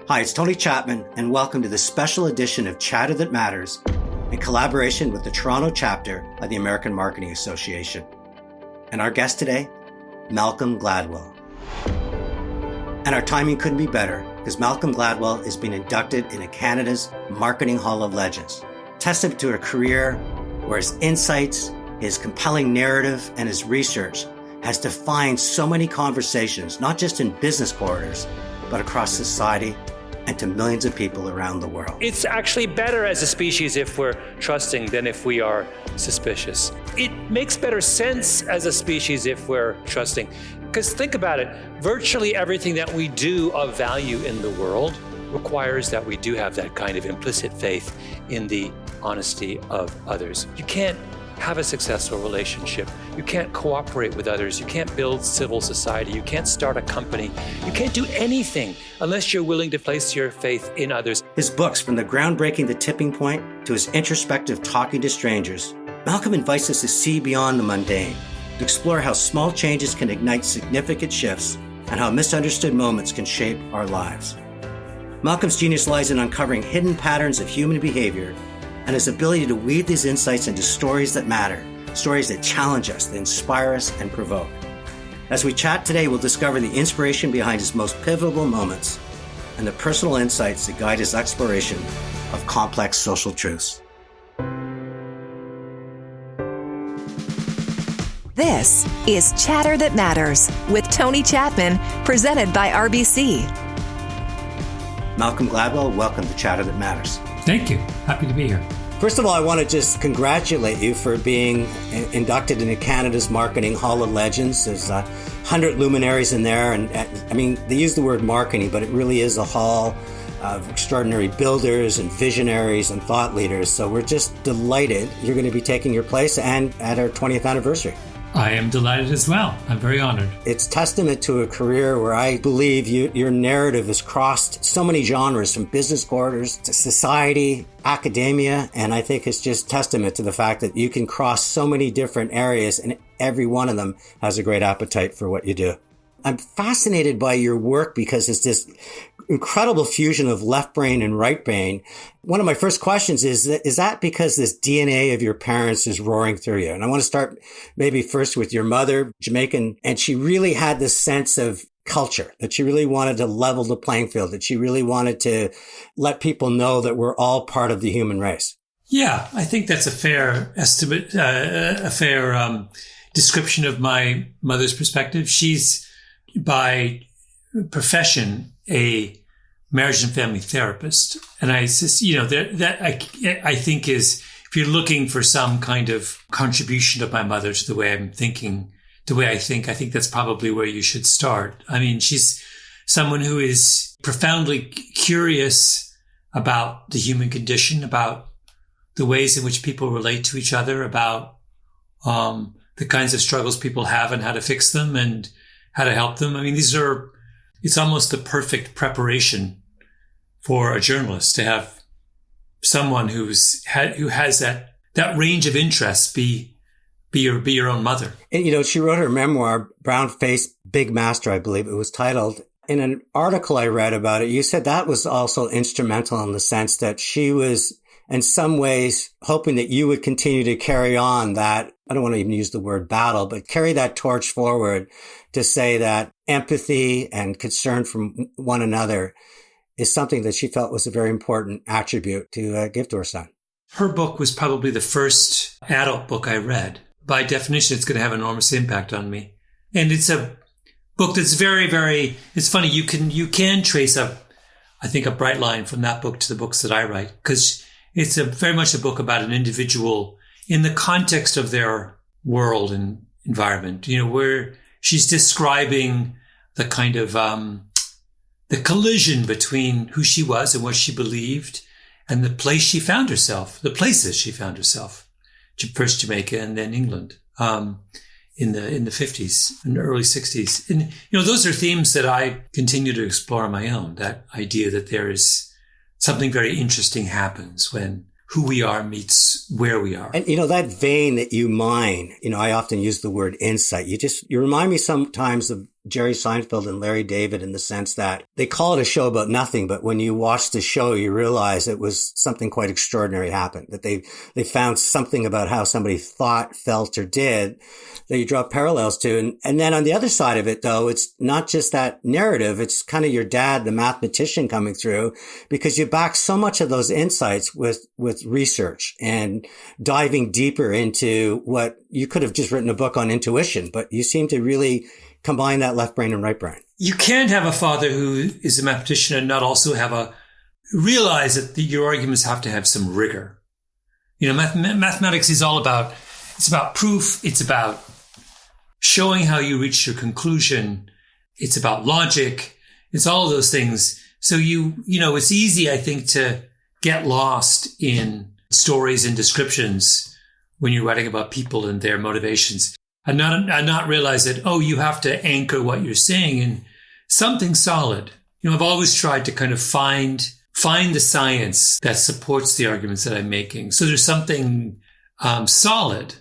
Hi, it's Tony Chapman, and welcome to this special edition of Chatter That Matters in collaboration with the Toronto chapter of the American Marketing Association. And our guest today, Malcolm Gladwell. And our timing couldn't be better because Malcolm Gladwell is being inducted into Canada's Marketing Hall of Legends, testament to a career where his insights, his compelling narrative, and his research has defined so many conversations, not just in business corridors, but across society and to millions of people around the world. It's actually better as a species if we're trusting than if we are suspicious. It makes better sense as a species if we're trusting. Because think about it, virtually everything that we do of value in the world requires that we do have that kind of implicit faith in the honesty of others. You can't have a successful relationship. You can't cooperate with others. You can't build civil society. You can't start a company. You can't do anything unless you're willing to place your faith in others. His books, from the groundbreaking The Tipping Point to his introspective Talking to Strangers, Malcolm invites us to see beyond the mundane, to explore how small changes can ignite significant shifts and how misunderstood moments can shape our lives. Malcolm's genius lies in uncovering hidden patterns of human behavior and his ability to weave these insights into stories that matter, stories that challenge us, that inspire us, and provoke. As we chat today, we'll discover the inspiration behind his most pivotal moments and the personal insights that guide his exploration of complex social truths. This is Chatter That Matters with Tony Chapman, presented by RBC. Malcolm Gladwell, welcome to Chatter That Matters. Thank you. Happy to be here. First of all, I want to just congratulate you for being inducted into Canada's Marketing Hall of Legends. There's 100 luminaries in there. And I mean, they use the word marketing, but it really is a hall of extraordinary builders and visionaries and thought leaders. So we're just delighted you're going to be taking your place and at our 20th anniversary. I am delighted as well. I'm very honored. It's testament to a career where I believe your narrative has crossed so many genres, from business corridors to society, academia, and I think it's just testament to the fact that you can cross so many different areas and every one of them has a great appetite for what you do. I'm fascinated by your work because it's this incredible fusion of left brain and right brain. One of my first questions is that because this DNA of your parents is roaring through you? And I want to start maybe first with your mother, Jamaican, and she really had this sense of culture, that she really wanted to level the playing field, that she really wanted to let people know that we're all part of the human race. Yeah, I think that's a fair estimate, a fair description of my mother's perspective. She's by profession a marriage and family therapist, and I just, I think is, if you're looking for some kind of contribution of my mother to the way I'm thinking, the way I think that's probably where you should start. I mean, she's someone who is profoundly curious about the human condition, about the ways in which people relate to each other, about the kinds of struggles people have and how to fix them and how to help them. I mean, it's almost the perfect preparation for a journalist to have someone who has that range of interests be your own mother. And, she wrote her memoir, Brown Faced Big Master, I believe it was titled. In an article I read about it, you said that was also instrumental in the sense that she was in some ways hoping that you would continue to carry on that, I don't want to even use the word battle, but carry that torch forward to say that empathy and concern from one another is something that she felt was a very important attribute to give to her son. Her book was probably the first adult book I read. By definition, it's going to have enormous impact on me. And it's a book that's very, very, it's funny, you can trace a bright line from that book to the books that I write, because it's very much a book about an individual in the context of their world and environment, where she's describing the kind of the collision between who she was and what she believed and the places she found herself, first Jamaica and then England, in the 50s and early 60s. And, those are themes that I continue to explore on my own, that idea that there is something very interesting happens when who we are meets where we are. And, that vein that you mine, I often use the word insight. You remind me sometimes of Jerry Seinfeld and Larry David in the sense that they call it a show about nothing, but when you watch the show, you realize it was something quite extraordinary happened, that they found something about how somebody thought, felt, or did that you draw parallels to. And then on the other side of it, though, it's not just that narrative. It's kind of your dad, the mathematician, coming through, because you back so much of those insights with research and diving deeper into what you could have just written a book on intuition, but you seem to really combine that left brain and right brain. You can't have a father who is a mathematician and not also realize that your arguments have to have some rigor. Mathematics is it's about proof. It's about showing how you reach your conclusion. It's about logic. It's all of those things. So it's easy, I think, to get lost in stories and descriptions when you're writing about people and their motivations, and not realize that, you have to anchor what you're saying in something solid. I've always tried to kind of find the science that supports the arguments that I'm making. So there's something solid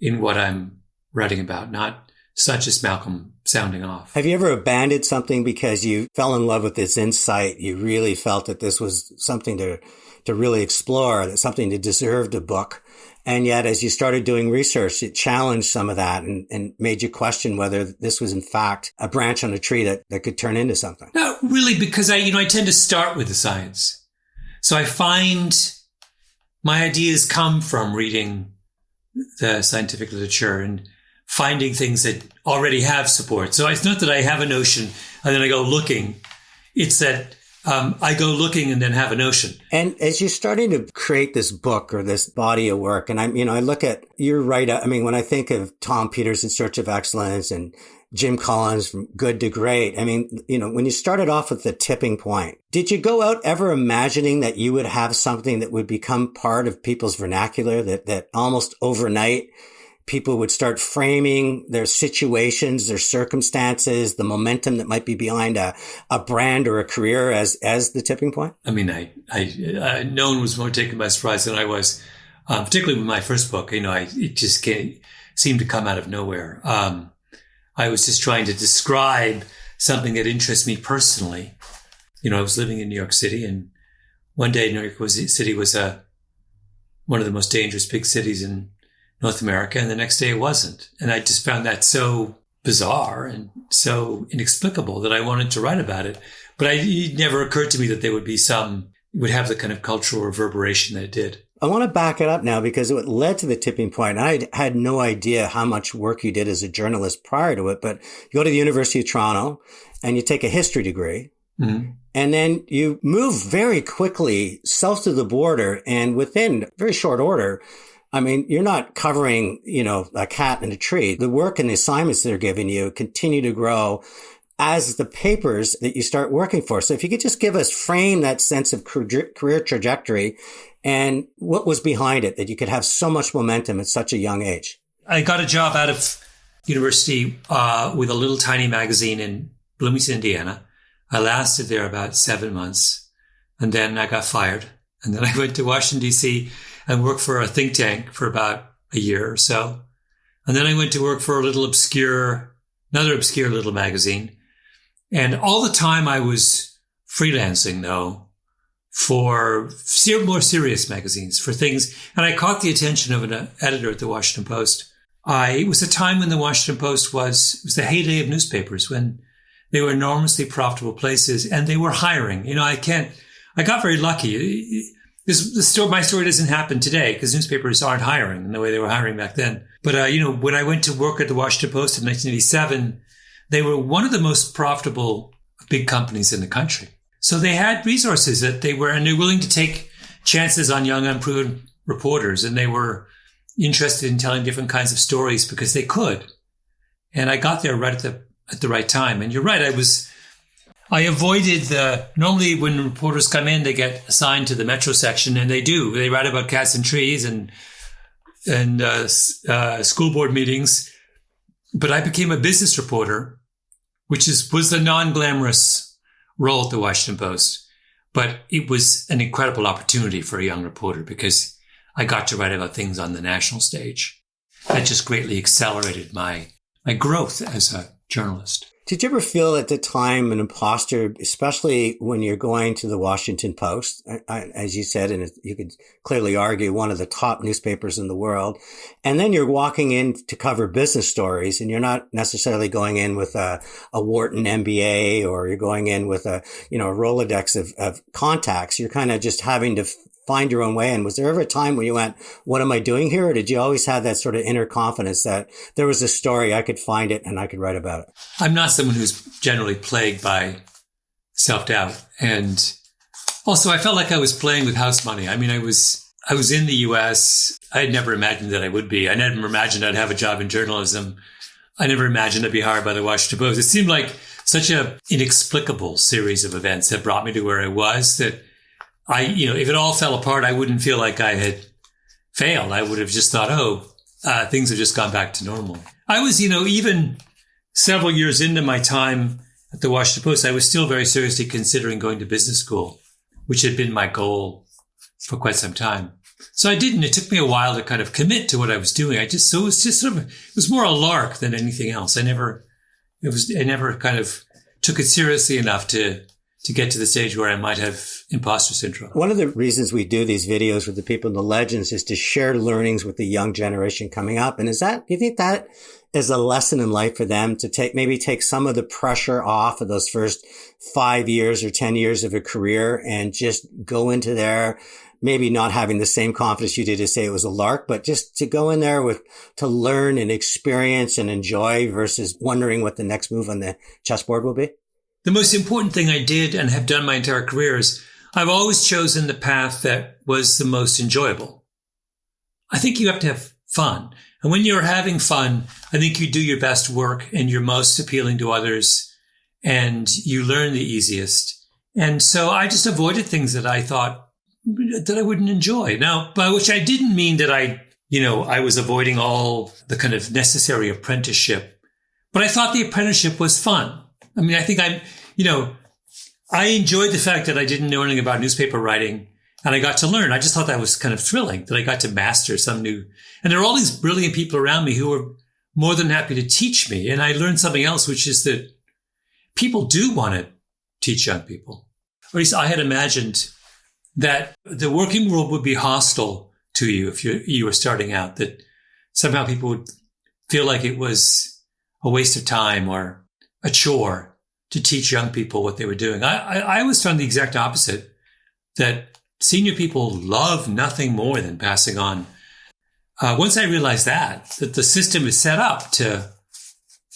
in what I'm writing about, not such as Malcolm sounding off. Have you ever abandoned something because you fell in love with this insight? You really felt that this was something to really explore, that something that deserved a book. And yet, as you started doing research, it challenged some of that and made you question whether this was, in fact, a branch on a tree that could turn into something. Not really, because I tend to start with the science. So I find my ideas come from reading the scientific literature and finding things that already have support. So it's not that I have a notion and then I go looking. It's that I go looking and then have a notion. And as you're starting to create this book or this body of work, and I look at, you're right. I mean, when I think of Tom Peters in Search of Excellence and Jim Collins from Good to Great, I mean, when you started off with The Tipping Point, did you go out ever imagining that you would have something that would become part of people's vernacular, that almost overnight people would start framing their situations, their circumstances, the momentum that might be behind a brand or a career as the tipping point? I mean, I no one was more taken by surprise than I was, particularly with my first book. It just seemed to come out of nowhere. I was just trying to describe something that interests me personally. I was living in New York City, and one day New York City was one of the most dangerous big cities in North America, and the next day it wasn't. And I just found that so bizarre and so inexplicable that I wanted to write about it. But it never occurred to me that there would be would have the kind of cultural reverberation that it did. I want to back it up now because it led to The Tipping Point. I had no idea how much work you did as a journalist prior to it, but you go to the University of Toronto and you take a history degree. Mm-hmm. And then you move very quickly south of the border, and within very short order, I mean, you're not covering, a cat in a tree. The work and the assignments that are giving you continue to grow as the papers that you start working for. So if you could just frame that sense of career trajectory and what was behind it, that you could have so much momentum at such a young age. I got a job out of university with a little tiny magazine in Bloomington, Indiana. I lasted there about 7 months, and then I got fired. And then I went to Washington, D.C., and worked for a think tank for about a year or so. And then I went to work for another obscure little magazine. And all the time I was freelancing, though, for more serious magazines, for things. And I caught the attention of an editor at the Washington Post. It was a time when the Washington Post was the heyday of newspapers, when they were enormously profitable places and they were hiring. I got very lucky. My story doesn't happen today because newspapers aren't hiring in the way they were hiring back then. But, when I went to work at the Washington Post in 1987, they were one of the most profitable big companies in the country. So they had resources and they're willing to take chances on young, unproven reporters. And they were interested in telling different kinds of stories because they could. And I got there right at the right time. And you're right. I avoided normally when reporters come in, they get assigned to the Metro section, and they do. They write about cats and trees and school board meetings. But I became a business reporter, which was the non-glamorous role at the Washington Post. But it was an incredible opportunity for a young reporter because I got to write about things on the national stage. That just greatly accelerated my growth as a journalist. Did you ever feel at the time an imposter, especially when you're going to the Washington Post, as you said, and you could clearly argue one of the top newspapers in the world, and then you're walking in to cover business stories, and you're not necessarily going in with a Wharton MBA, or you're going in with a Rolodex of contacts. You're kind of just having to find your own way. And was there ever a time when you went, what am I doing here? Or did you always have that sort of inner confidence that there was a story, I could find it and I could write about it? I'm not someone who's generally plagued by self-doubt. And also I felt like I was playing with house money. I mean, I was in the US. I had never imagined that I would be. I never imagined I'd have a job in journalism. I never imagined I'd be hired by the Washington Post. It seemed like such an inexplicable series of events that brought me to where I was that if it all fell apart, I wouldn't feel like I had failed. I would have just thought, things have just gone back to normal. I was, even several years into my time at the Washington Post, I was still very seriously considering going to business school, which had been my goal for quite some time. So I didn't. It took me a while to kind of commit to what I was doing. It was more a lark than anything else. I never kind of took it seriously enough to get to the stage where I might have imposter syndrome. One of the reasons we do these videos with the people in the legends is to share learnings with the young generation coming up. And do you think that is a lesson in life for them to take some of the pressure off of those first 5 years or 10 years of a career and just go into there, maybe not having the same confidence you did to say it was a lark, but just to go in there to learn and experience and enjoy versus wondering what the next move on the chessboard will be? The most important thing I did and have done my entire career is I've always chosen the path that was the most enjoyable. I think you have to have fun. And when you're having fun, I think you do your best work and you're most appealing to others and you learn the easiest. And so I just avoided things that I thought that I wouldn't enjoy. Now, by which I didn't mean that I was avoiding all the kind of necessary apprenticeship, but I thought the apprenticeship was fun. I mean, I think I enjoyed the fact that I didn't know anything about newspaper writing and I got to learn. I just thought that was kind of thrilling that I got to master some new, and there are all these brilliant people around me who were more than happy to teach me. And I learned something else, which is that people do want to teach young people. Or at least I had imagined that the working world would be hostile to you if you were starting out, that somehow people would feel like it was a waste of time or a chore to teach young people what they were doing. I always found the exact opposite, that senior people love nothing more than passing on. Once I realized that the system is set up to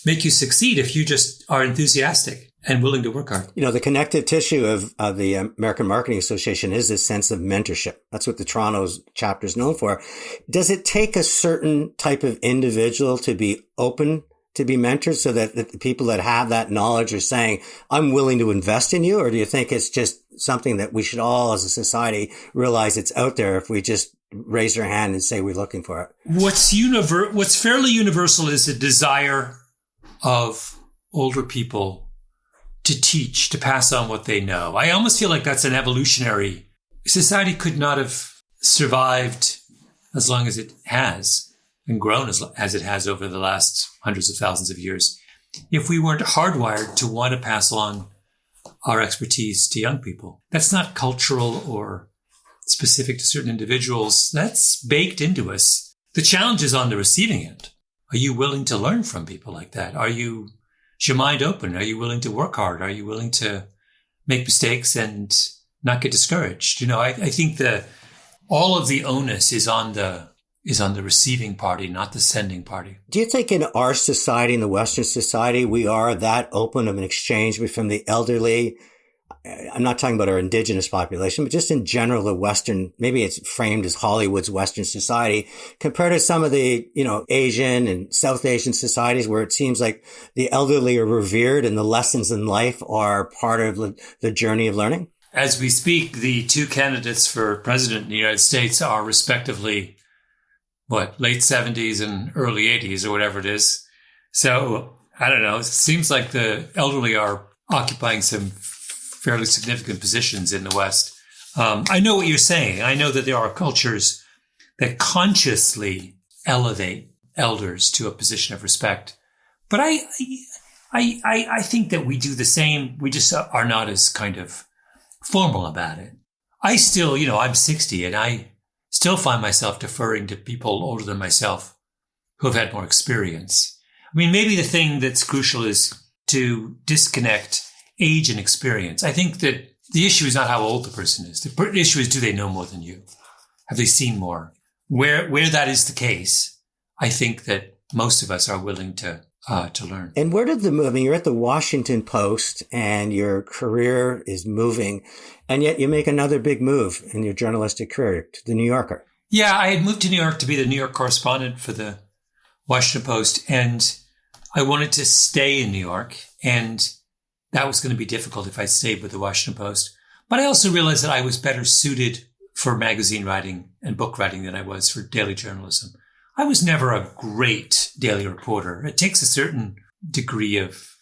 make you succeed if you just are enthusiastic and willing to work hard. The connective tissue of the American Marketing Association is this sense of mentorship. That's what the Toronto's chapter is known for. Does it take a certain type of individual to be open to be mentored so that the people that have that knowledge are saying, I'm willing to invest in you? Or do you think it's just something that we should all as a society realize it's out there if we just raise our hand and say we're looking for it? What's fairly universal is a desire of older people to teach, to pass on what they know. I almost feel like that's an evolutionary. Society could not have survived as long as it has and grown as it has over the last hundreds of thousands of years if we weren't hardwired to want to pass along our expertise to young people. That's not cultural or specific to certain individuals. That's baked into us. The challenge is on the receiving end. Are you willing to learn from people like that? Is your mind open? Are you willing to work hard? Are you willing to make mistakes and not get discouraged? I think that all of the onus is on the receiving party, not the sending party. Do you think in our society, in the Western society, we are that open of an exchange from the elderly? I'm not talking about our indigenous population, but just in general, the Western, maybe it's framed as Hollywood's Western society compared to some of the, Asian and South Asian societies where it seems like the elderly are revered and the lessons in life are part of the journey of learning. As we speak, the two candidates for president in the United States are respectively late 70s and early 80s or whatever it is. So, I don't know. It seems like the elderly are occupying some fairly significant positions in the West. I know what you're saying. I know that there are cultures that consciously elevate elders to a position of respect. But I I think that we do the same. We just are not as kind of formal about it. I still, I'm 60 and I still find myself deferring to people older than myself who have had more experience. I mean, maybe the thing that's crucial is to disconnect age and experience. I think that the issue is not how old the person is. The issue is, do they know more than you? Have they seen more? Where that is the case, I think that most of us are willing to learn. And where did the move? I mean, you're at the Washington Post and your career is moving, and yet you make another big move in your journalistic career to the New Yorker. Yeah, I had moved to New York to be the New York correspondent for the Washington Post, and I wanted to stay in New York, and that was going to be difficult if I stayed with the Washington Post. But I also realized that I was better suited for magazine writing and book writing than I was for daily journalism. I was never a great daily reporter. It takes a certain degree of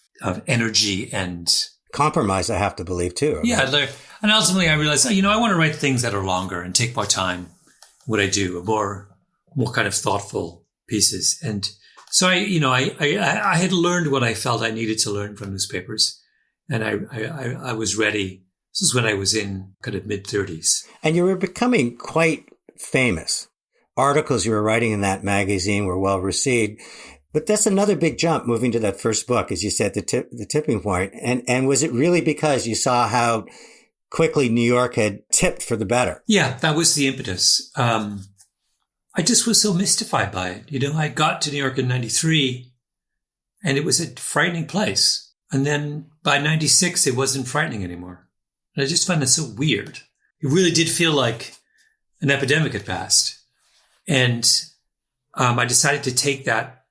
energy and compromise, I have to believe, too. Right? Yeah. And ultimately I realized, I want to write things that are longer and take more time. What I do, more kind of thoughtful pieces. And so I had learned what I felt I needed to learn from newspapers. And I was ready. This is when I was in kind of mid-30s. And you were becoming quite famous. Articles you were writing in that magazine were well received. But that's another big jump moving to that first book, as you said, the tipping point. And was it really because you saw how quickly New York had tipped for the better? Yeah, that was the impetus. I just was so mystified by it. I got to New York in 93 and it was a frightening place. And then by 96, it wasn't frightening anymore. And I just found it so weird. It really did feel like an epidemic had passed. And I decided to take that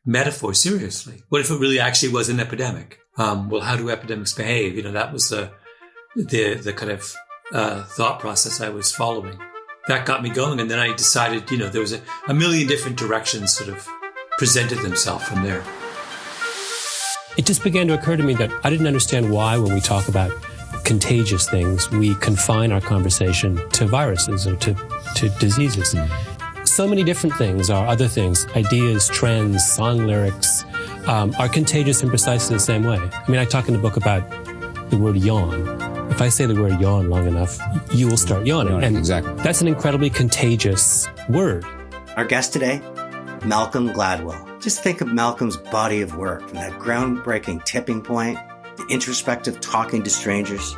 metaphor seriously. What if it really actually was an epidemic? Well, how do epidemics behave? That was the kind of thought process I was following. That got me going. And then I decided, there was a million different directions sort of presented themselves from there. It just began to occur to me that I didn't understand why, when we talk about contagious things, we confine our conversation to viruses or to diseases. So many different things are other things, ideas, trends, song lyrics, are contagious in precisely the same way. I mean, I talk in the book about the word yawn. If I say the word yawn long enough, you will start yawning. And exactly. That's an incredibly contagious word. Our guest today, Malcolm Gladwell. Just think of Malcolm's body of work, from that groundbreaking tipping point, the introspective talking to strangers.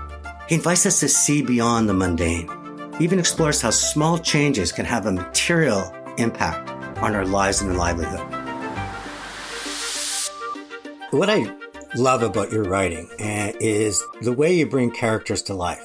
He invites us to see beyond the mundane. He even explores how small changes can have a material impact on our lives and livelihood. What I love about your writing is the way you bring characters to life,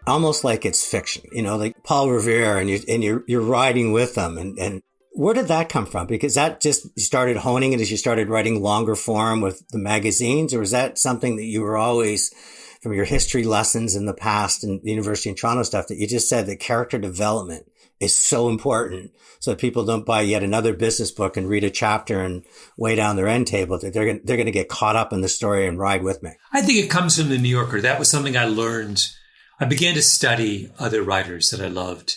almost like it's fiction. Like Paul Revere, and you're riding with them. And where did that come from? Because that just, you started honing it as you started writing longer form with the magazines, or was that something that you were always, from your history lessons in the past and the University in Toronto stuff, that you just said that character development is so important, so that people don't buy yet another business book and read a chapter and way down their end table, that they're going to get caught up in the story and ride with me? I think it comes from the New Yorker. That was something I learned. I began to study other writers that I loved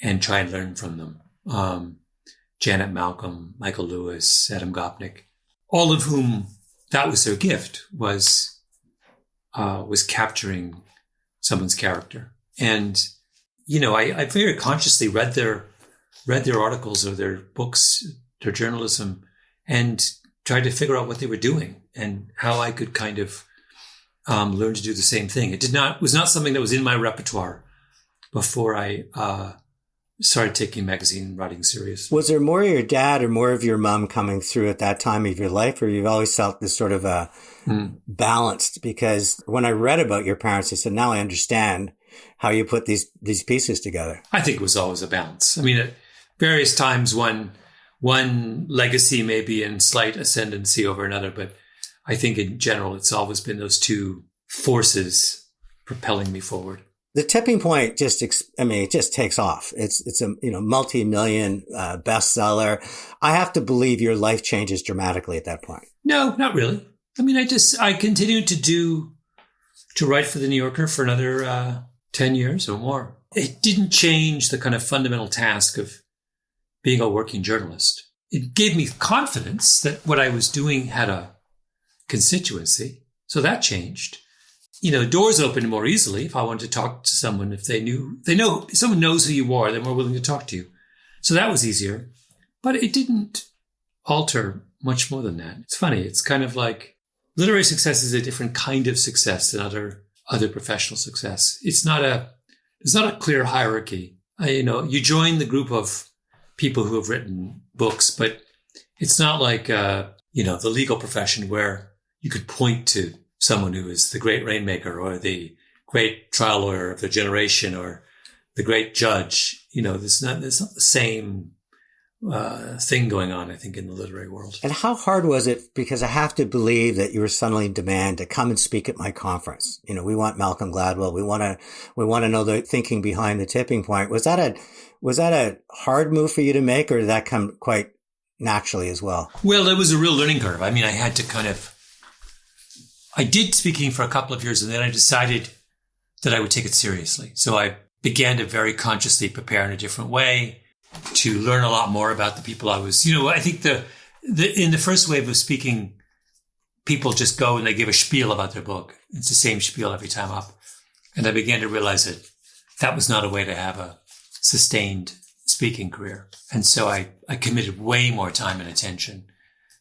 and try and learn from them. Janet Malcolm, Michael Lewis, Adam Gopnik, all of whom that was their gift, was capturing someone's character. And, I very consciously read their articles or their books, their journalism, and tried to figure out what they were doing and how I could kind of learn to do the same thing. It was not something that was in my repertoire before I started taking magazine writing seriously. Was there more of your dad or more of your mom coming through at that time of your life, or you've always felt this sort of balanced? Because when I read about your parents, I said, now I understand how you put these pieces together. I think it was always a balance. I mean, at various times, one legacy may be in slight ascendancy over another, but I think in general, it's always been those two forces propelling me forward. The tipping point it just takes off. It's a, multi-million bestseller. I have to believe your life changes dramatically at that point. No, not really. I mean, I continued to write for the New Yorker for another 10 years or more. It didn't change the kind of fundamental task of being a working journalist. It gave me confidence that what I was doing had a constituency. So that changed. Doors opened more easily. If I wanted to talk to someone, if if someone knows who you are, they're more willing to talk to you. So that was easier, but it didn't alter much more than that. It's funny. It's kind of like literary success is a different kind of success than other professional success. It's not a clear hierarchy. You join the group of people who have written books, but it's not like, the legal profession where you could point to someone who is the great rainmaker or the great trial lawyer of the generation or the great judge. There's not the same thing going on, I think, in the literary world. And how hard was it? Because I have to believe that you were suddenly in demand to come and speak at my conference. We want Malcolm Gladwell. We want to know the thinking behind the tipping point. Was that a hard move for you to make, or did that come quite naturally as well? Well, it was a real learning curve. I mean, I did speaking for a couple of years, and then I decided that I would take it seriously. So I began to very consciously prepare in a different way, to learn a lot more about the people I was. I think in the first wave of speaking, people just go and they give a spiel about their book. It's the same spiel every time up. And I began to realize that was not a way to have a sustained speaking career. And so I committed way more time and attention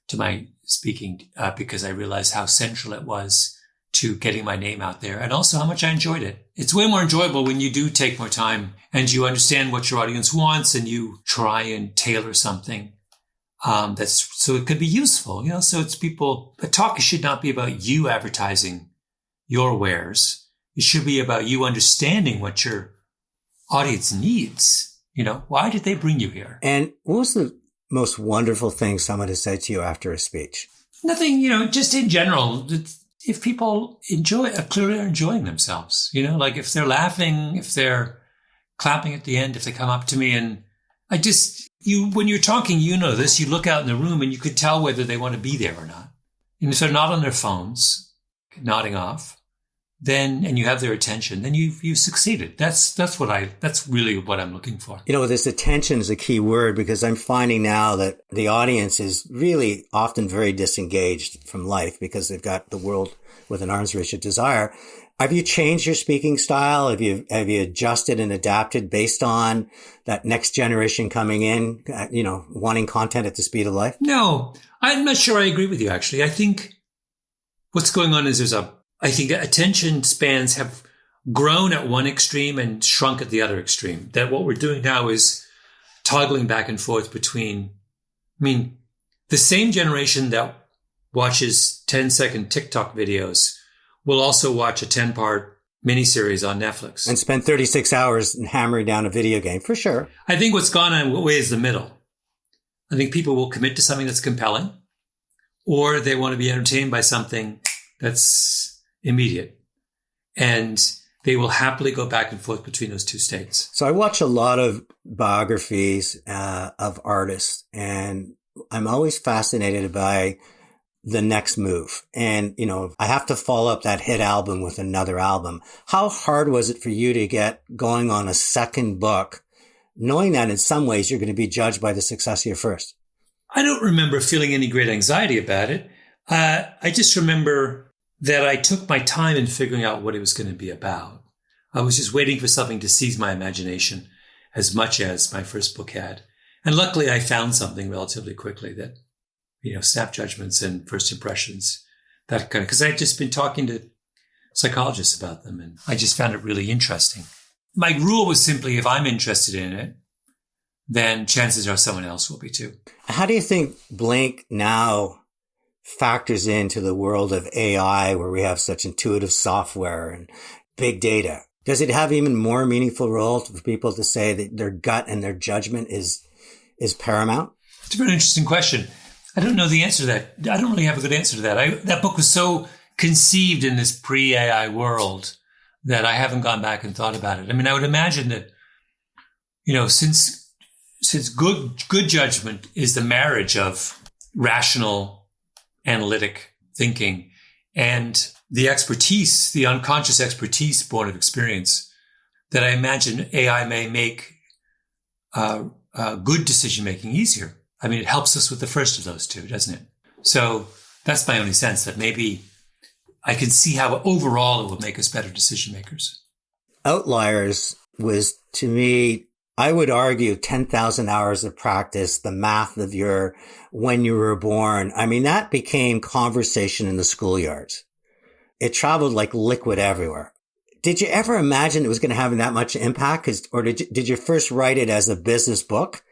to my speaking because I realized how central it was to getting my name out there, and also how much I enjoyed it. It's way more enjoyable when you do take more time and you understand what your audience wants and you try and tailor something so it could be useful. So it's a talk should not be about you advertising your wares. It should be about you understanding what your audience needs. Why did they bring you here? And what was the most wonderful thing someone has said to you after a speech? Nothing, just in general. If people are clearly enjoying themselves, like if they're laughing, if they're clapping at the end, if they come up to me, and when you're talking, this, you look out in the room and you could tell whether they want to be there or not. And if they're not on their phones, nodding off, and you have their attention, then you've succeeded. That's really what I'm looking for. This attention is a key word, because I'm finding now that the audience is really often very disengaged from life because they've got the world with an arm's reach of desire. Have you changed your speaking style? Have you adjusted and adapted based on that next generation coming in, wanting content at the speed of life? No, I'm not sure I agree with you, actually. I think what's going on is I think attention spans have grown at one extreme and shrunk at the other extreme. That what we're doing now is toggling back and forth between, the same generation that watches 10-second TikTok videos will also watch a 10-part miniseries on Netflix. And spend 36 hours hammering down a video game, for sure. I think what's gone on way is the middle. I think people will commit to something that's compelling, or they want to be entertained by something that's immediate. And they will happily go back and forth between those two states. So I watch a lot of biographies of artists, and I'm always fascinated by the next move. And, I have to follow up that hit album with another album. How hard was it for you to get going on a second book, knowing that in some ways you're going to be judged by the success of your first? I don't remember feeling any great anxiety about it. I just remember that I took my time in figuring out what it was going to be about. I was just waiting for something to seize my imagination as much as my first book had. And luckily I found something relatively quickly that, snap judgments and first impressions, that kind of, because I'd just been talking to psychologists about them and I just found it really interesting. My rule was simply, if I'm interested in it, then chances are someone else will be too. How do you think Blink now factors into the world of AI, where we have such intuitive software and big data? Does it have even more meaningful role for people to say that their gut and their judgment is paramount? It's a very interesting question. I don't know the answer to that. I don't really have a good answer to that. That book was so conceived in this pre-AI world that I haven't gone back and thought about it. I would imagine that, since good judgment is the marriage of rational, analytic thinking and the expertise, the unconscious expertise born of experience, that I imagine AI may make good decision-making easier. It helps us with the first of those two, doesn't it? So That's my only sense, that maybe I can see how overall it will make us better decision makers. Outliers was, to me, I would argue 10,000 hours of practice, the math of when you were born. I mean, that became conversation in the schoolyards. It traveled like liquid everywhere. Did you ever imagine it was going to have that much impact? Or did you first write it as a business book?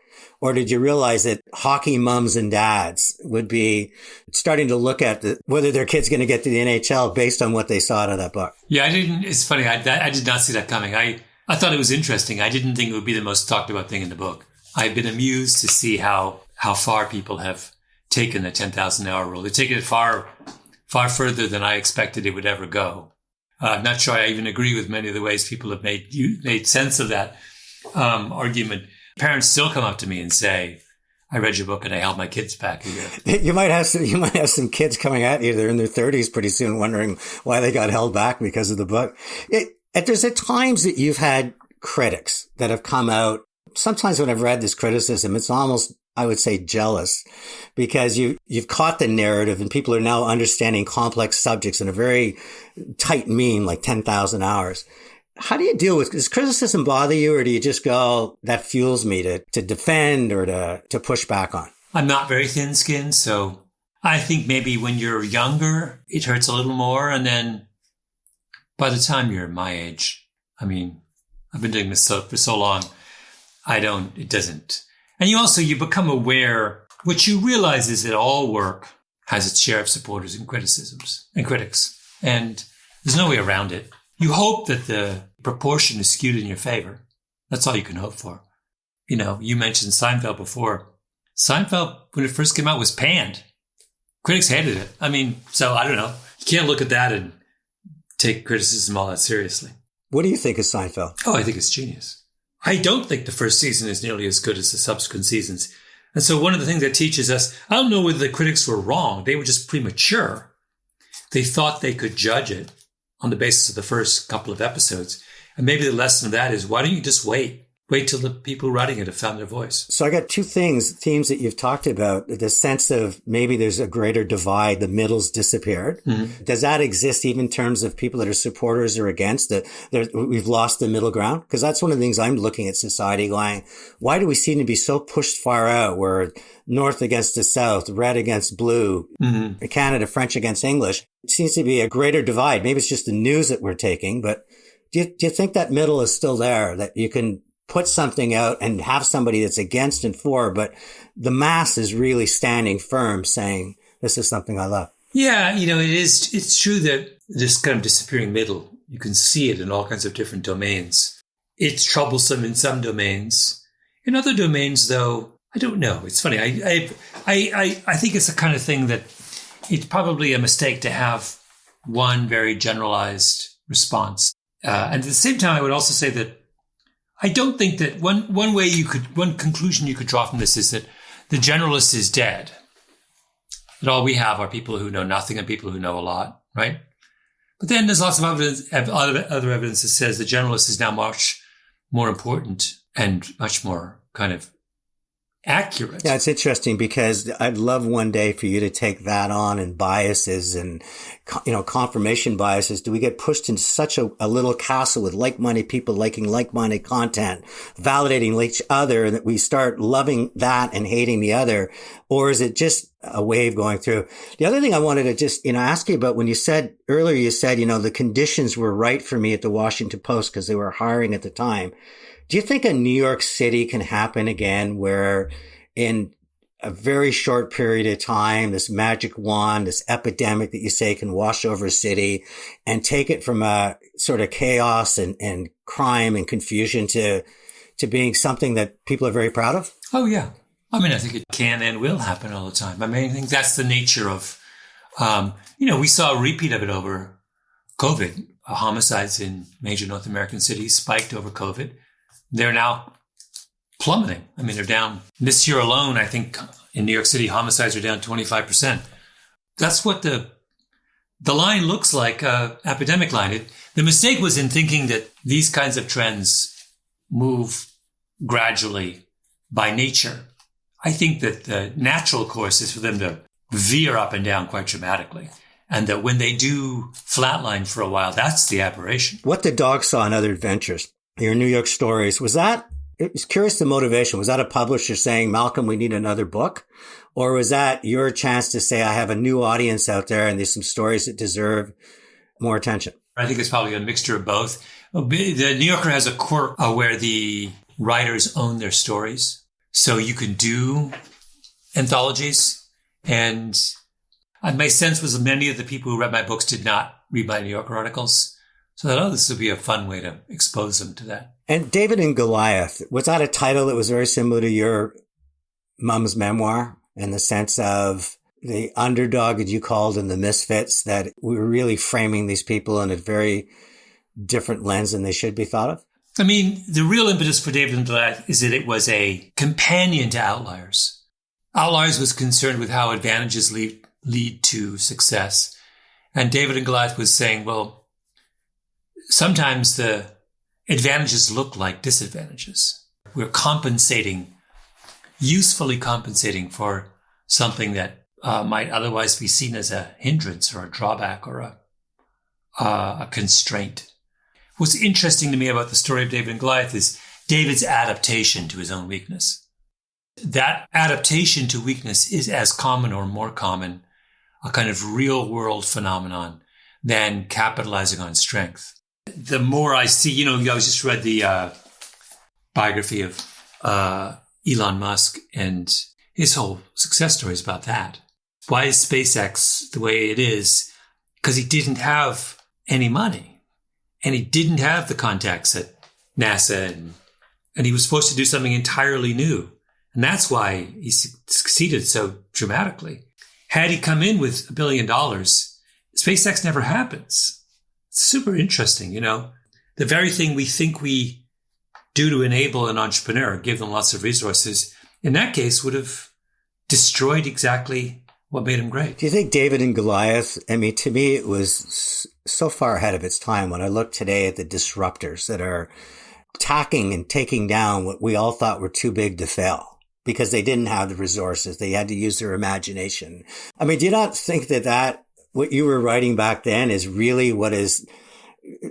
Or did you realize that hockey mums and dads would be starting to look at whether their kid's going to get to the NHL based on what they saw out of that book? Yeah, it's funny. I did not see that coming. I thought it was interesting. I didn't think it would be the most talked about thing in the book. I've been amused to see how far people have taken the 10,000 hour rule. They've taken it far further than I expected it would ever go. I'm not sure I even agree with many of the ways people have made sense of that argument. Parents still come up to me and say, I read your book and I held my kids back a year. You might have some kids coming at you. They're in their 30s pretty soon wondering why they got held back because of the book. There's at times that you've had critics that have come out. Sometimes when I've read this criticism, it's almost, I would say, jealous, because you've caught the narrative and people are now understanding complex subjects in a very tight mean, like 10,000 hours. How do you deal with, does criticism bother you, or do you just go, that fuels me to defend or to push back on? I'm not very thin-skinned, so I think maybe when you're younger, it hurts a little more. And then by the time you're my age, I mean, I've been doing this for so long, it doesn't. And you become aware, what you realize is that all work has its share of supporters and criticisms and critics. And there's no way around it. You hope that the proportion is skewed in your favor. That's all you can hope for. You know, you mentioned Seinfeld before. Seinfeld, when it first came out, was panned. Critics hated it. I mean, so I don't know. You can't look at that and take criticism all that seriously. What do you think of Seinfeld? Oh, I think it's genius. I don't think the first season is nearly as good as the subsequent seasons. And so one of the things that teaches us, I don't know whether the critics were wrong. They were just premature. They thought they could judge it on the basis of the first couple of episodes. And maybe the lesson of that is, why don't you just wait till the people writing it have found their voice? So I got two themes that you've talked about. The sense of maybe there's a greater divide, the middle's disappeared. Mm-hmm. Does that exist even in terms of people that are supporters or against it? We've lost the middle ground? Because that's one of the things I'm looking at society going, why do we seem to be so pushed far out, where North against the South, red against blue, mm-hmm. Canada, French against English? It seems to be a greater divide. Maybe it's just the news that we're taking, but do you think that middle is still there, that you can put something out and have somebody that's against and for, but the mass is really standing firm saying, this is something I love? Yeah, it's true that this kind of disappearing middle, you can see it in all kinds of different domains. It's troublesome in some domains. In other domains, though, I don't know. It's funny. I think it's the kind of thing that it's probably a mistake to have one very generalized response. And at the same time, I would also say that I don't think that one conclusion you could draw from this is that the generalist is dead. That all we have are people who know nothing and people who know a lot, right? But then there's lots of other evidence that says the generalist is now much more important and much more kind of accurate. Yeah, it's interesting because I'd love one day for you to take that on, and biases and, confirmation biases. Do we get pushed into such a little castle with like-minded people liking like-minded content, validating each other, that we start loving that and hating the other? Or is it just a wave going through? The other thing I wanted to just, ask you about, when you said earlier, the conditions were right for me at the Washington Post because they were hiring at the time. Do you think a New York City can happen again, where in a very short period of time, this magic wand, this epidemic that you say can wash over a city and take it from a sort of chaos and crime and confusion to being something that people are very proud of? Oh, yeah. I mean, I think it can and will happen all the time. I mean, I think that's the nature of, we saw a repeat of it over COVID. Homicides in major North American cities spiked over COVID. They're now plummeting. I mean, they're down. This year alone, I think in New York City, homicides are down 25%. That's what the line looks like, epidemic line. The mistake was in thinking that these kinds of trends move gradually by nature. I think that the natural course is for them to veer up and down quite dramatically. And that when they do flatline for a while, that's the aberration. What the Dog Saw and Other Adventures, your New York stories, it was curious the motivation. Was that a publisher saying, Malcolm, we need another book? Or was that your chance to say, I have a new audience out there and there's some stories that deserve more attention? I think it's probably a mixture of both. The New Yorker has a quirk where the writers own their stories. So you can do anthologies. And my sense was many of the people who read my books did not read my New Yorker articles. So I thought, this would be a fun way to expose them to that. And David and Goliath, was that a title that was very similar to your mom's memoir in the sense of the underdog that you called and the misfits, that we were really framing these people in a very different lens than they should be thought of? I mean, the real impetus for David and Goliath is that it was a companion to Outliers. Outliers was concerned with how advantages lead to success. And David and Goliath was saying, well, sometimes the advantages look like disadvantages. We're usefully compensating for something that might otherwise be seen as a hindrance or a drawback or a constraint. What's interesting to me about the story of David and Goliath is David's adaptation to his own weakness. That adaptation to weakness is as common or more common, a kind of real world phenomenon, than capitalizing on strength. The more I see, I just read the biography of Elon Musk, and his whole success story is about that. Why is SpaceX the way it is? Because he didn't have any money, and he didn't have the contacts at NASA, and he was supposed to do something entirely new. And that's why he succeeded so dramatically. Had he come in with $1 billion, SpaceX never happens. It's super interesting, The very thing we think we do to enable an entrepreneur, give them lots of resources, in that case would have destroyed exactly what made him great. Do you think David and Goliath, to me, it was so far ahead of its time when I look today at the disruptors that are attacking and taking down what we all thought were too big to fail because they didn't have the resources. They had to use their imagination. Do you not think that what you were writing back then is really what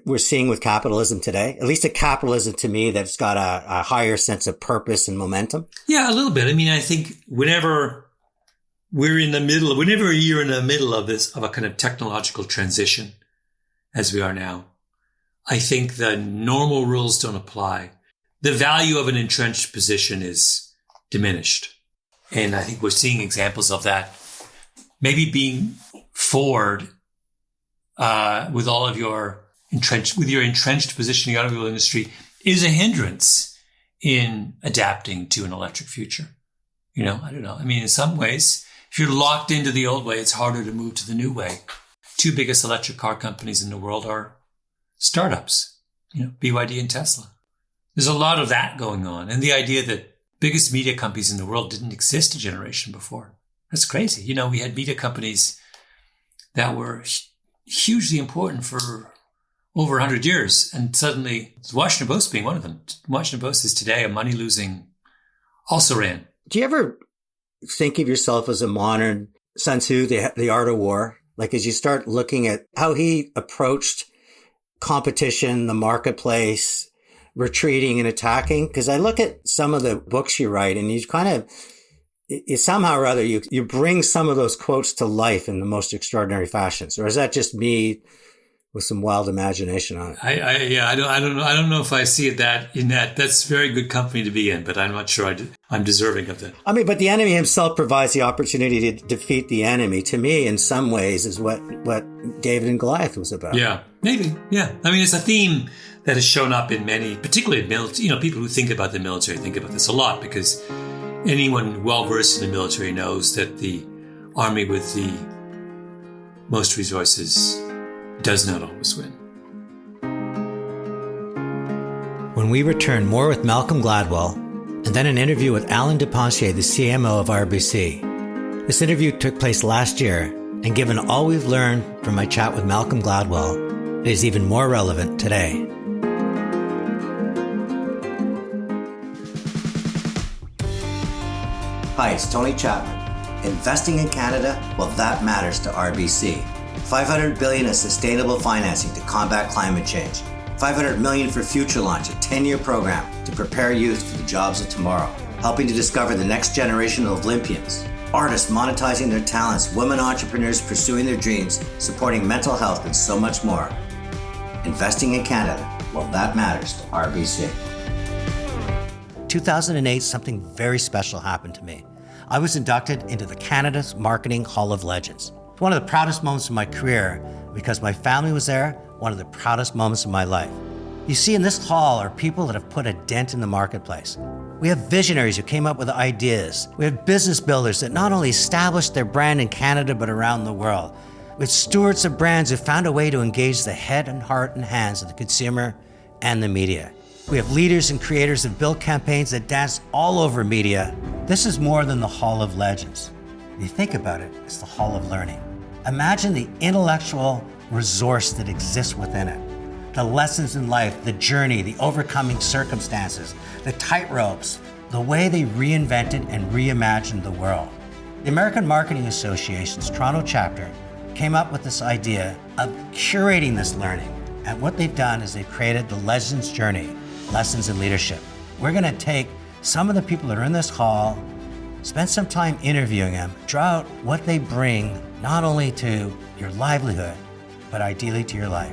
we're seeing with capitalism today? At least a capitalism, to me, that's got a higher sense of purpose and momentum. Yeah, a little bit. I think whenever you're in the middle of a kind of technological transition, as we are now, I think the normal rules don't apply. The value of an entrenched position is diminished. And I think we're seeing examples of that. Maybe being Ford, with all of your entrenched position in the automobile industry, is a hindrance in adapting to an electric future. I don't know. In some ways, if you're locked into the old way, it's harder to move to the new way. Two biggest electric car companies in the world are startups, BYD and Tesla. There's a lot of that going on. And the idea that biggest media companies in the world didn't exist a generation before. That's crazy. We had media companies that were hugely important for over 100 years. And suddenly, Washington Post being one of them. Washington Post is today a money-losing also ran. Do you ever think of yourself as a modern Sun Tzu, the art of war? Like, as you start looking at how he approached competition, the marketplace, retreating and attacking? Because I look at some of the books you write and you somehow or other, you bring some of those quotes to life in the most extraordinary fashions. Or is that just me with some wild imagination on it? I don't know if I see it that's very good company to be in, but I'm not sure I'm deserving of that. But the enemy himself provides the opportunity to defeat the enemy. To me, in some ways, is what David and Goliath was about. Yeah, maybe. Yeah. It's a theme that has shown up in many, particularly in military, people who think about the military think about this a lot, because anyone well-versed in the military knows that the army with the most resources does not always win. When we return, more with Malcolm Gladwell, and then an interview with Alan Depencier, the CMO of RBC. This interview took place last year, and given all we've learned from my chat with Malcolm Gladwell, it is even more relevant today. Hi, it's Tony Chapman. Investing in Canada? Well, that matters to RBC. $500 billion in sustainable financing to combat climate change. $500 million for Future Launch, a 10-year program to prepare youth for the jobs of tomorrow, helping to discover the next generation of Olympians. Artists monetizing their talents, women entrepreneurs pursuing their dreams, supporting mental health, and so much more. Investing in Canada, well, that matters to RBC. 2008, something very special happened to me. I was inducted into the Canada's Marketing Hall of Legends. It's one of the proudest moments of my career because my family was there, one of the proudest moments of my life. You see, in this hall are people that have put a dent in the marketplace. We have visionaries who came up with ideas. We have business builders that not only established their brand in Canada, but around the world. We have stewards of brands who found a way to engage the head and heart and hands of the consumer and the media. We have leaders and creators that built campaigns that dance all over media. This is more than the Hall of Legends. If you think about it, it's the Hall of Learning. Imagine the intellectual resource that exists within it. The lessons in life, the journey, the overcoming circumstances, the tightropes, the way they reinvented and reimagined the world. The American Marketing Association's Toronto chapter came up with this idea of curating this learning. And what they've done is they've created the Legends Journey, Lessons in Leadership. We're gonna take some of the people that are in this hall, spend some time interviewing them, draw out what they bring not only to your livelihood, but ideally to your life.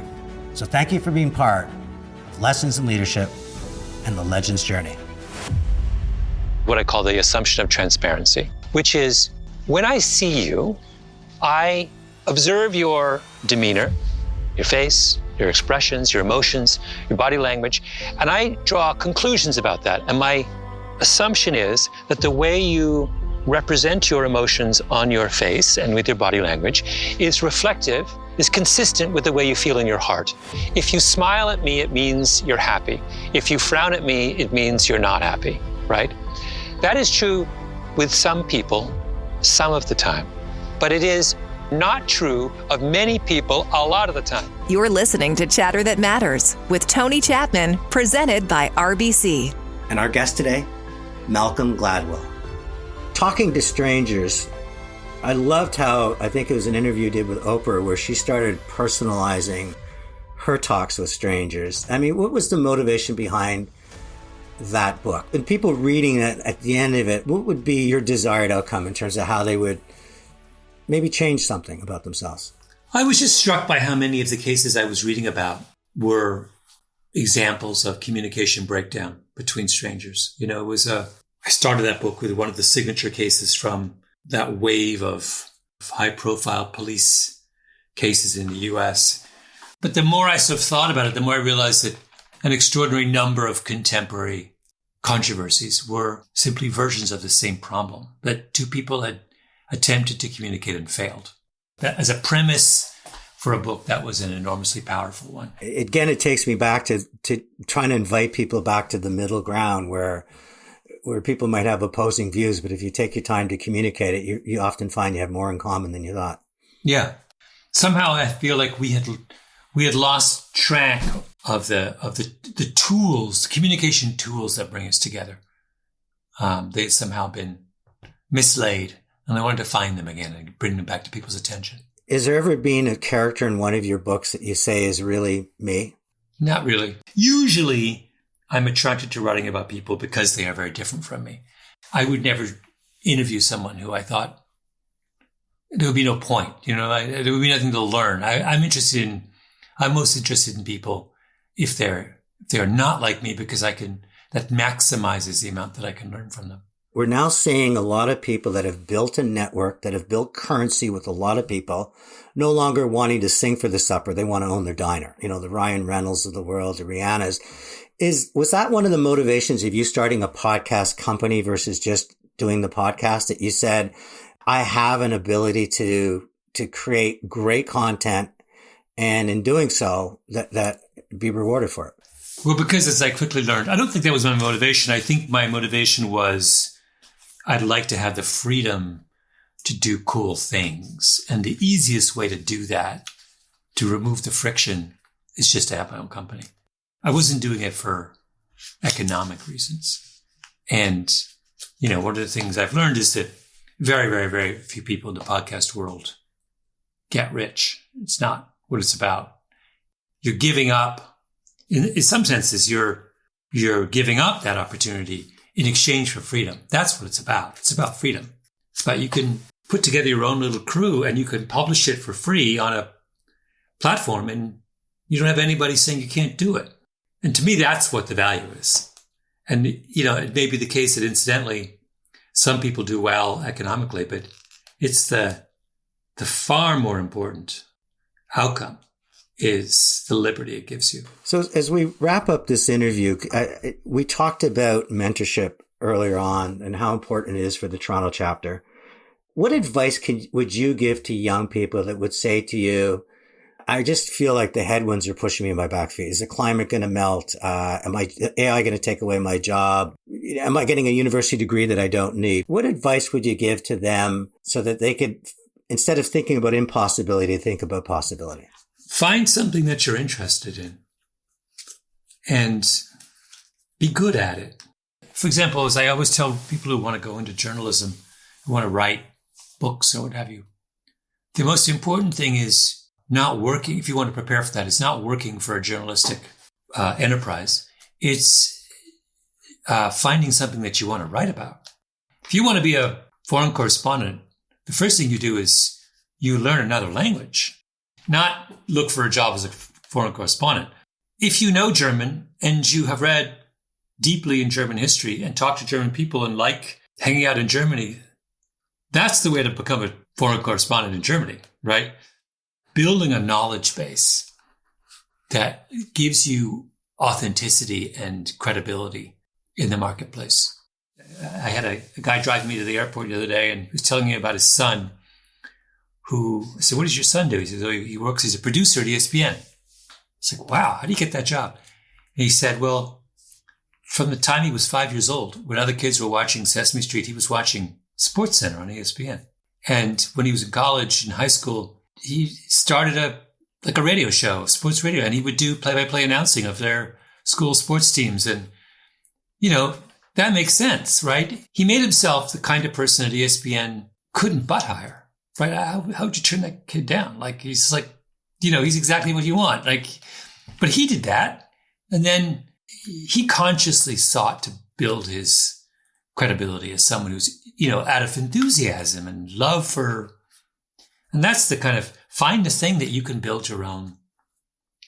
So thank you for being part of Lessons in Leadership and the Legends Journey. What I call the assumption of transparency, which is when I see you, I observe your demeanor, your face, your expressions, your emotions, your body language, and I draw conclusions about that. And my assumption is that the way you represent your emotions on your face and with your body language is reflective, is consistent with the way you feel in your heart. If you smile at me, it means you're happy. If you frown at me, it means you're not happy, right? That is true with some people, some of the time, but it is not true of many people a lot of the time. You're listening to Chatter That Matters with Tony Chapman, presented by RBC. And our guest today, Malcolm Gladwell. Talking to strangers, I loved how, I think it was an interview you did with Oprah, where she started personalizing her talks with strangers. I mean, what was the motivation behind that book? And people reading it at the end of it, what would be your desired outcome in terms of how they would maybe change something about themselves? I was just struck by how many of the cases I was reading about were examples of communication breakdown between strangers. You know, I started that book with one of the signature cases from that wave of high-profile police cases in the U.S. But the more I sort of thought about it, the more I realized that an extraordinary number of contemporary controversies were simply versions of the same problem, that two people had attempted to communicate and failed. That, as a premise for a book, that was an enormously powerful one. Again, it takes me back to trying to invite people back to the middle ground where people might have opposing views, but if you take your time to communicate it, you often find you have more in common than you thought. Yeah. Somehow I feel like we had lost track of the tools, the communication tools that bring us together. They'd somehow been mislaid, and I wanted to find them again and bring them back to people's attention. Is there ever been a character in one of your books that you say is really me? Not really. Usually, I'm attracted to writing about people because they are very different from me. I would never interview someone who I thought there would be no point. You know, there would be nothing to learn. I'm most interested in people if they're not like me, because that maximizes the amount that I can learn from them. We're now seeing a lot of people that have built a network, that have built currency with a lot of people, no longer wanting to sing for the supper. They want to own their diner. You know, the Ryan Reynolds of the world, the Rihannas. Was that one of the motivations of you starting a podcast company versus just doing the podcast, that you said, I have an ability to create great content, and in doing so, that be rewarded for it? Well, because as I quickly learned, I don't think that was my motivation. I think my motivation was I'd like to have the freedom to do cool things. And the easiest way to do that, to remove the friction, is just to have my own company. I wasn't doing it for economic reasons. And, you know, one of the things I've learned is that very, very, very few people in the podcast world get rich. It's not what it's about. You're giving up, in some senses, you're giving up that opportunity in exchange for freedom. That's what it's about. It's about freedom. It's about you can put together your own little crew and you can publish it for free on a platform and you don't have anybody saying you can't do it. And to me, that's what the value is. And, it may be the case that incidentally, some people do well economically, but it's the far more important outcome is the liberty it gives you. So as we wrap up this interview, we talked about mentorship earlier on and how important it is for the Toronto chapter. What advice would you give to young people that would say to you, I just feel like the headwinds are pushing me in my back feet. Is the climate going to melt? Am AI going to take away my job? Am I getting a university degree that I don't need? What advice would you give to them so that they could, instead of thinking about impossibility, think about possibility? Find something that you're interested in and be good at it. For example, as I always tell people who want to go into journalism, who want to write books or what have you, the most important thing is not working, if you want to prepare for that, it's not working for a journalistic enterprise. It's finding something that you want to write about. If you want to be a foreign correspondent, the first thing you do is you learn another language, not look for a job as a foreign correspondent. If you know German and you have read deeply in German history and talked to German people and like hanging out in Germany, that's the way to become a foreign correspondent in Germany, right? Building a knowledge base that gives you authenticity and credibility in the marketplace. I had a guy driving me to the airport the other day and he was telling me about his son who, I said, what does your son do? He says, he works as a producer at ESPN. It's like, wow, how do you get that job? And he said, well, from the time he was 5 years old, when other kids were watching Sesame Street, he was watching SportsCenter on ESPN. And when he was in college and high school, he started a radio show, sports radio, and he would do play-by-play announcing of their school sports teams. And, that makes sense, right? He made himself the kind of person at ESPN couldn't but hire, right? How would you turn that kid down? He's exactly what you want. But he did that. And then he consciously sought to build his credibility as someone who's, out of enthusiasm and love for. And that's the kind of, find the thing that you can build your own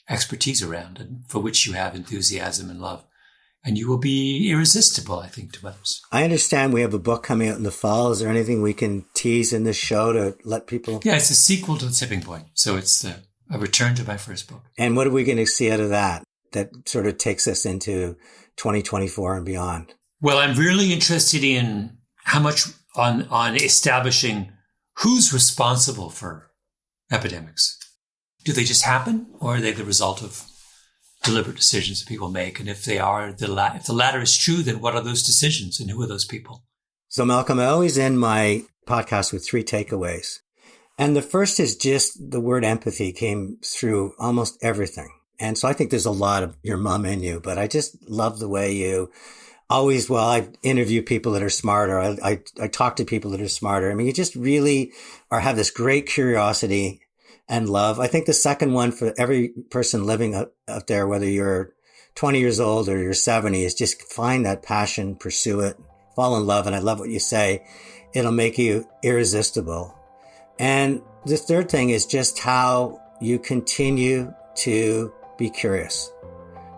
expertise around and for which you have enthusiasm and love. And you will be irresistible, I think, to others. I understand we have a book coming out in the fall. Is there anything we can tease in this show to let people? Yeah, it's a sequel to The Tipping Point. So it's a return to my first book. And what are we going to see out of that sort of takes us into 2024 and beyond? Well, I'm really interested in how much on establishing who's responsible for epidemics. Do they just happen, or are they the result of deliberate decisions that people make? And if they are, if the latter is true, then what are those decisions and who are those people? So Malcolm, I always end my podcast with 3 takeaways. And the first is just the word empathy came through almost everything. And so I think there's a lot of your mom in you, but I just love the way you always, I interview people that are smarter. I talk to people that are smarter. I mean, you just really have this great curiosity and love. I think the second one for every person living out there, whether you're 20 years old or you're 70, is just find that passion, pursue it, fall in love. And I love what you say. It'll make you irresistible. And the third thing is just how you continue to be curious.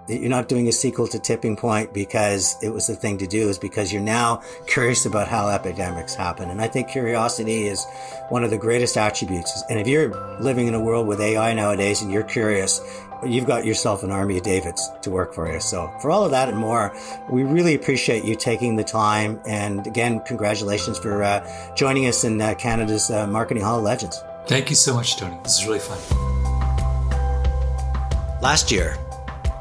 You're not doing a sequel to Tipping Point because it was the thing to do. Is because you're now curious about how epidemics happen. And I think curiosity is one of the greatest attributes. And if you're living in a world with AI nowadays and you're curious, you've got yourself an army of Davids to work for you. So for all of that and more, we really appreciate you taking the time. And again, congratulations for joining us in Canada's Marketing Hall of Legends. Thank you so much, Tony. This is really fun. Last year,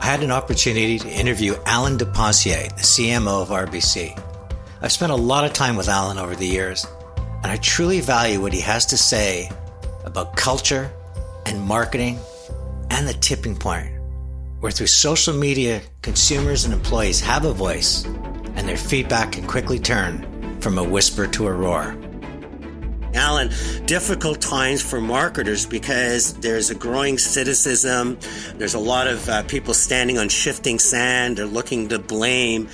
I had an opportunity to interview Alan Depencier, the CMO of RBC. I've spent a lot of time with Alan over the years, and I truly value what he has to say about culture and marketing and the tipping point, where through social media, consumers and employees have a voice, and their feedback can quickly turn from a whisper to a roar. Alan, difficult times for marketers because there's a growing cynicism. There's a lot of people standing on shifting sand. They're looking to blame.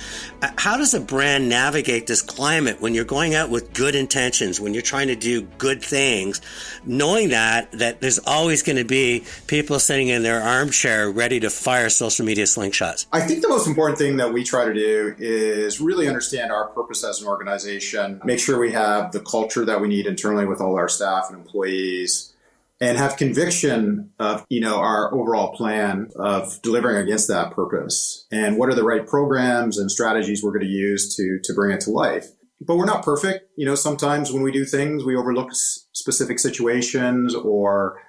How does a brand navigate this climate when you're going out with good intentions, when you're trying to do good things, knowing that there's always going to be people sitting in their armchair ready to fire social media slingshots? I think the most important thing that we try to do is really understand our purpose as an organization, make sure we have the culture that we need internally with all our staff and employees, and have conviction of, our overall plan of delivering against that purpose and what are the right programs and strategies we're going to use to bring it to life. But we're not perfect. Sometimes when we do things, we overlook specific situations or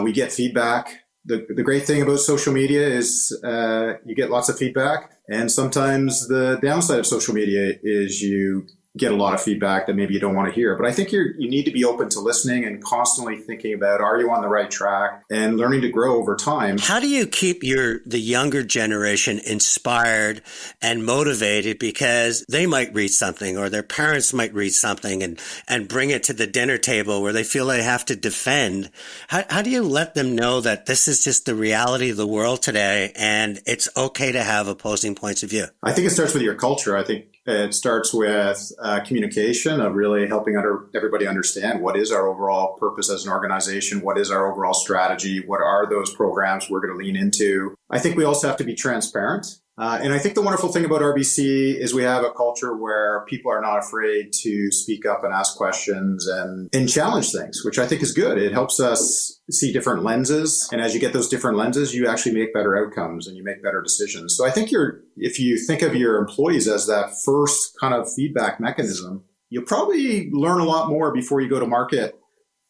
we get feedback. The great thing about social media is you get lots of feedback. And sometimes the downside of social media is you get a lot of feedback that maybe you don't want to hear. But I think you need to be open to listening and constantly thinking about, are you on the right track, and learning to grow over time. How do you keep the younger generation inspired and motivated, because they might read something or their parents might read something and bring it to the dinner table where they feel they have to defend? How do you let them know that this is just the reality of the world today and it's okay to have opposing points of view? I think it starts with your culture. I think it starts with communication, of really helping everybody understand what is our overall purpose as an organization, what is our overall strategy, what are those programs we're going to lean into. I think we also have to be transparent. And I think the wonderful thing about RBC is we have a culture where people are not afraid to speak up and ask questions and challenge things, which I think is good. It helps us see different lenses. And as you get those different lenses, you actually make better outcomes and you make better decisions. So I think if you think of your employees as that first kind of feedback mechanism, you'll probably learn a lot more before you go to market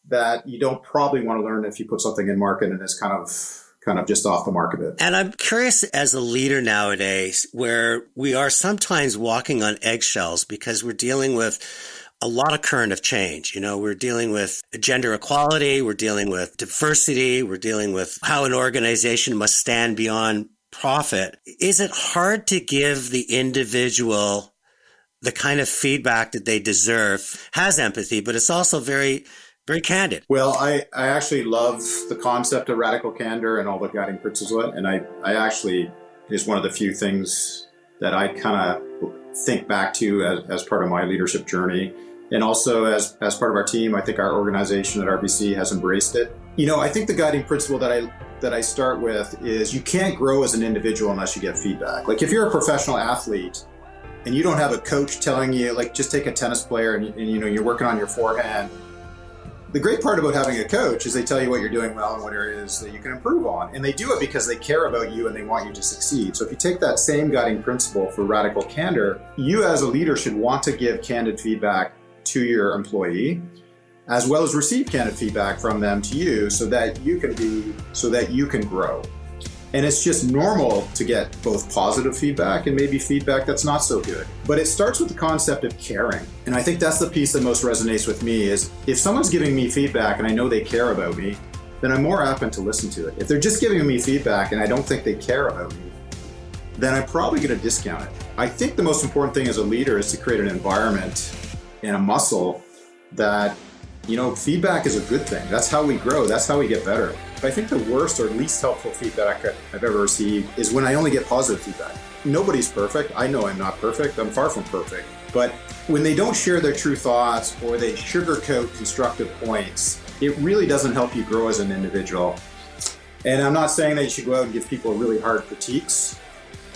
that you don't probably want to learn if you put something in market and it's kind of just off the mark a bit. And I'm curious, as a leader nowadays, where we are sometimes walking on eggshells because we're dealing with a lot of current of change. We're dealing with gender equality, we're dealing with diversity, we're dealing with how an organization must stand beyond profit. Is it hard to give the individual the kind of feedback that they deserve? Has empathy, but it's also very candid. Well, I actually love the concept of radical candor and all the guiding principles. And I actually is one of the few things that I kind of think back to as part of my leadership journey. And also as part of our team, I think our organization at RBC has embraced it. I think the guiding principle that I start with is you can't grow as an individual unless you get feedback. Like if you're a professional athlete and you don't have a coach telling you, like just take a tennis player and you're working on your forehand. The great part about having a coach is they tell you what you're doing well and what areas that you can improve on. And they do it because they care about you and they want you to succeed. So if you take that same guiding principle for radical candor, you as a leader should want to give candid feedback to your employee, as well as receive candid feedback from them to you so that you can grow. And it's just normal to get both positive feedback and maybe feedback that's not so good. But it starts with the concept of caring. And I think that's the piece that most resonates with me is if someone's giving me feedback and I know they care about me, then I'm more apt to listen to it. If they're just giving me feedback and I don't think they care about me, then I'm probably going to discount it. I think the most important thing as a leader is to create an environment and a muscle that, feedback is a good thing. That's how we grow. That's how we get better. I think the worst or least helpful feedback I've ever received is when I only get positive feedback. Nobody's perfect. I know I'm not perfect. I'm far from perfect. But when they don't share their true thoughts or they sugarcoat constructive points, it really doesn't help you grow as an individual. And I'm not saying that you should go out and give people really hard critiques,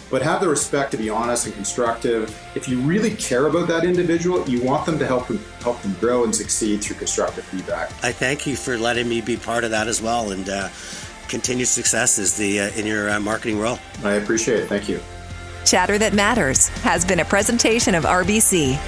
but have the respect to be honest and constructive. If you really care about that individual, you want them to help them grow and succeed through constructive feedback. I thank you for letting me be part of that as well, and continued success in your marketing role. I appreciate it. Thank you. Chatter That Matters has been a presentation of RBC.